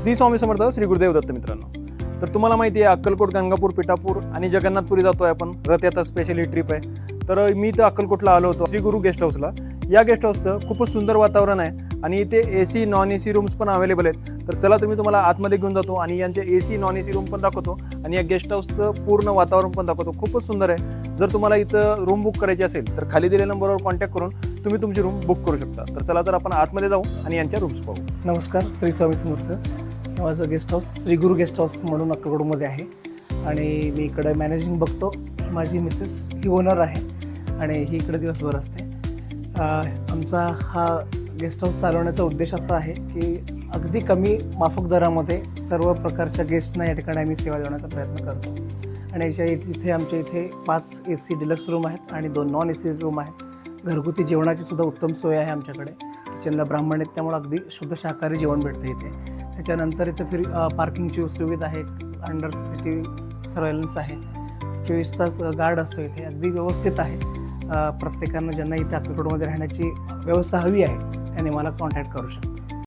श्री स्वामी समर्थ, श्री गुरुदेव दत्त. मित्रांनो, तर तुम्हाला माहिती आहे अक्कलकोट, गंगापूर, पिठापूर आणि जगन्नाथपुरी जातोय आपण. रथयात्रा स्पेशली ट्रिप आहे. तर मी तर अक्कलकोटला आलो होतो श्री गुरु गेस्ट हाऊसला. या गेस्ट हाऊसचं खूपच सुंदर वातावरण आहे आणि इथे AC नॉन AC रूम्स पण अवेलेबल आहेत. तर चला तुम्हाला आतमध्ये घेऊन जातो आणि यांचे AC नॉन AC रूम पण दाखवतो आणि या गेस्ट हाऊसचं पूर्ण वातावरण पण दाखवतो. खूपच सुंदर आहे. जर तुम्हाला इथं रूम बुक करायची असेल तर खाली दिलेल्या नंबरवर कॉन्टॅक्ट करून तुम्ही तुमची रूम बुक करू शकता. तर चला तर आपण आतमध्ये जाऊ आणि यांच्या रूम्स पाहू. नमस्कार, श्री स्वामी समर्थ. माझं गेस्ट हाऊस श्री गुरु गेस्ट हाऊस म्हणून अक्कलकोटमध्ये आहे आणि मी इकडे मॅनेजिंग बघतो. माझी मिसेस ही ओनर आहे आणि ही इकडे दिवसभर असते. आमचा हा गेस्ट हाऊस चालवण्याचा उद्देश असा आहे की अगदी कमी माफक दरामध्ये सर्व प्रकारच्या गेस्टना या ठिकाणी आम्ही सेवा देण्याचा प्रयत्न करतो. आणि इथे आमच्या इथे 5 AC डिलक्स रूम आहेत आणि 2 नॉन AC रूम आहेत. घरगुती जेवणाची सुद्धा उत्तम सोय आहे आमच्याकडे. किचनला ब्राह्मण आहेत त्यामुळे अगदी शुद्ध शाकाहारी जेवण भेटतं इथे. त्याच्यानंतर इथे पार्किंगची सुविधा आहे. अंडर CCTV सर्वेलन्स आहे. 24 तास गार्ड असतो इथे. अगदी व्यवस्थित आहे. प्रत्येकानं ज्यांना इथे अक्कलकोटमध्ये राहण्याची व्यवस्था हवी आहे त्याने मला कॉन्टॅक्ट करू शकतो.